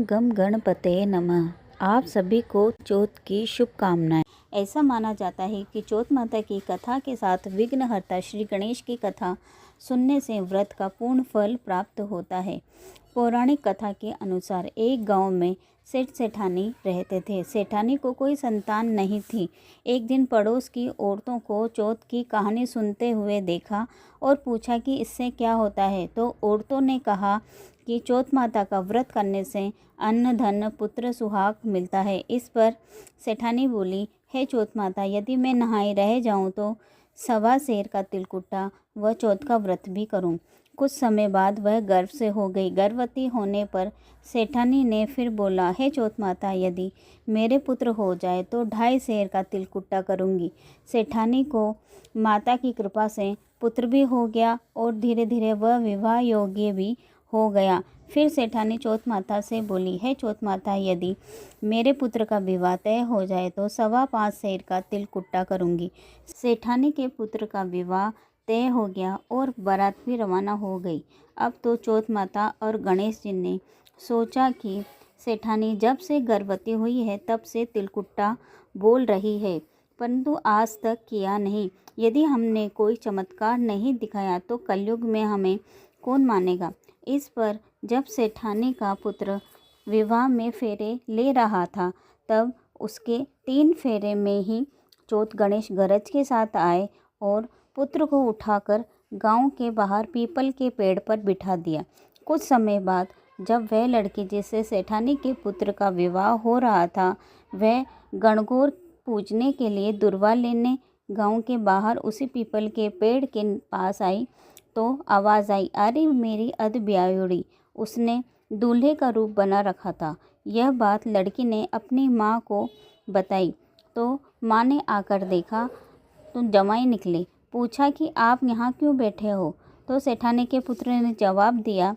गम गम गणपतये नमः। आप सभी को चौथ की शुभकामनाएं। ऐसा माना जाता है कि चौथ माता की कथा के साथ विघ्नहर्ता श्री गणेश की कथा सुनने से व्रत का पूर्ण फल प्राप्त होता है। पौराणिक कथा के अनुसार एक गांव में सेठ सेठानी रहते थे। सेठानी को कोई संतान नहीं थी। एक दिन पड़ोस की औरतों को चौथ की कहानी सुनते हुए देखा और पूछा कि इससे क्या होता है। तो औरतों ने कहा कि चौथ माता का व्रत करने से अन्न धन पुत्र सुहाग मिलता है। इस पर सेठानी बोली, हे चौथ माता, यदि मैं नहाई रह जाऊं तो सवा सेर का तिलकुट्टा व चौथ का व्रत भी करूं। कुछ समय बाद वह गर्भ से हो गई। गर्भवती होने पर सेठानी ने फिर बोला, हे चौथ माता, यदि मेरे पुत्र हो जाए तो 2.5 सेर का तिलकुट्टा करूंगी। सेठानी को माता की कृपा से पुत्र भी हो गया और धीरे धीरे वह विवाह योग्य भी हो गया। फिर सेठानी चौथ माता से बोली, हे चौथ माता, यदि मेरे पुत्र का विवाह तय हो जाए तो 5.25 सेर का तिलकुट्टा करूंगी। सेठानी के पुत्र का विवाह तय हो गया और बारात भी रवाना हो गई। अब तो चौथ माता और गणेश जी ने सोचा कि सेठानी जब से गर्भवती हुई है तब से तिलकुट्टा बोल रही है, परंतु आज तक किया नहीं। यदि हमने कोई चमत्कार नहीं दिखाया तो कलयुग में हमें कौन मानेगा। इस पर जब सेठानी का पुत्र विवाह में फेरे ले रहा था तब उसके 3 फेरे में ही चौथ गणेश गरज के साथ आए और पुत्र को उठाकर गांव के बाहर पीपल के पेड़ पर बिठा दिया। कुछ समय बाद जब वह लड़की जिससे सेठानी के पुत्र का विवाह हो रहा था वह गणगौर पूजने के लिए दुर्वा लेने गांव के बाहर उसी पीपल के पेड़ के पास आई तो आवाज़ आई, अरे मेरी अध ब्यायोड़ी। उसने दूल्हे का रूप बना रखा था। यह बात लड़की ने अपनी माँ को बताई तो माँ ने आकर देखा तो जमाई निकले। पूछा कि आप यहाँ क्यों बैठे हो। तो सेठानी के पुत्र ने जवाब दिया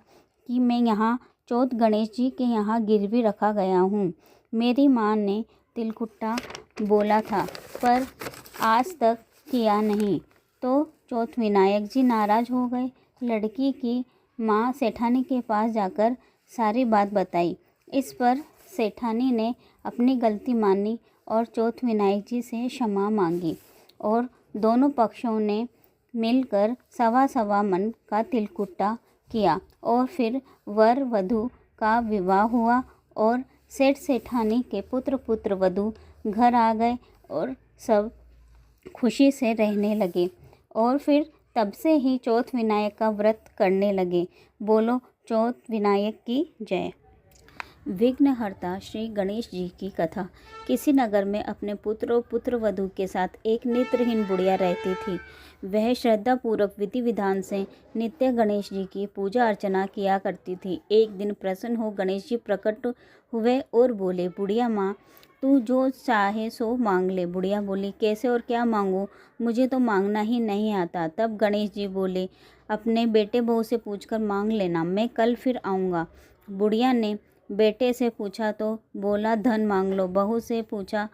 कि मैं यहाँ चौथ गणेश जी के यहाँ गिरवी रखा गया हूँ। मेरी माँ ने तिलकुट्टा बोला था पर आज तक किया नहीं। तो चौथ विनायक जी नाराज़ हो गए। लड़की की माँ सेठानी के पास जाकर सारी बात बताई। इस पर सेठानी ने अपनी गलती मानी और चौथ विनायक जी से क्षमा मांगी और दोनों पक्षों ने मिलकर 1.25 मन का तिलकुट्टा किया और फिर वर वधू का विवाह हुआ और सेठ सेठानी के पुत्र वधू घर आ गए और सब खुशी से रहने लगे और फिर तब से ही चौथ विनायक का व्रत करने लगे। बोलो चौथ विनायक की जय। विघ्नहर्ता श्री गणेश जी की कथा। किसी नगर में अपने पुत्र और पुत्रवधू के साथ एक नेत्रहीन बुढ़िया रहती थी। वह श्रद्धापूर्वक विधि विधान से नित्य गणेश जी की पूजा अर्चना किया करती थी। एक दिन प्रसन्न हो गणेश जी प्रकट हुए और बोले, बुढ़िया माँ, तू जो चाहे सो मांग ले। बुढ़िया बोली, कैसे और क्या मांगूं, मुझे तो मांगना ही नहीं आता। तब गणेश जी बोले, अपने बेटे बहू से पूछकर मांग लेना, मैं कल फिर आऊँगा। बुढ़िया ने बेटे से पूछा तो बोला धन मांग लो। बहू से पूछा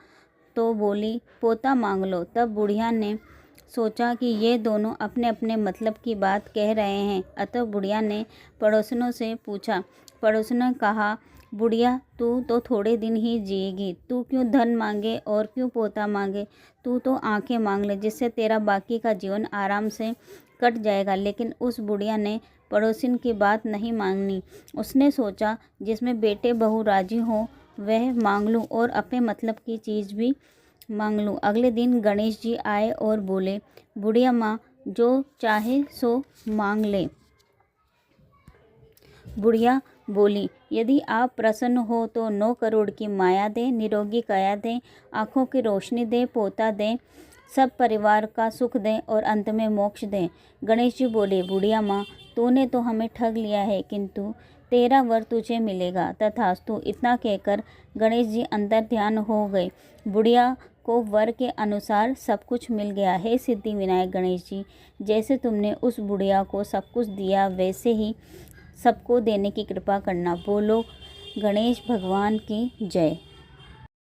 तो बोली पोता मांग लो। तब बुढ़िया ने सोचा कि ये दोनों अपने अपने मतलब की बात कह रहे हैं। अतः बुढ़िया ने पड़ोसनों से पूछा। पड़ोसनों ने कहा, बुढ़िया तू तो थोड़े दिन ही जिएगी, तू क्यों धन मांगे और क्यों पोता मांगे। तू तो आंखें मांग ले जिससे तेरा बाकी का जीवन आराम से कट जाएगा। लेकिन उस बुढ़िया ने पड़ोसिन की बात नहीं मांगनी। उसने सोचा जिसमें बेटे बहू राजी हो वह मांग लूँ और अपने मतलब की चीज़ भी मांग लूँ। अगले दिन गणेश जी आए और बोले, बुढ़िया माँ जो चाहे सो मांग ले। बुढ़िया बोली, यदि आप प्रसन्न हो तो 9 करोड़ की माया दें, निरोगी काया दें, आँखों की रोशनी दें, पोता दें, सब परिवार का सुख दें और अंत में मोक्ष दें। गणेश जी बोले, बुढ़िया माँ तूने तो हमें ठग लिया है, किंतु तेरा वर तुझे मिलेगा। तथास्तु। इतना कहकर गणेश जी अंतर ध्यान हो गए। बुढ़िया को वर के अनुसार सब कुछ मिल गया। हे सिद्धि विनायक गणेश जी, जैसे तुमने उस बुढ़िया को सब कुछ दिया वैसे ही सबको देने की कृपा करना। बोलो गणेश भगवान की जय।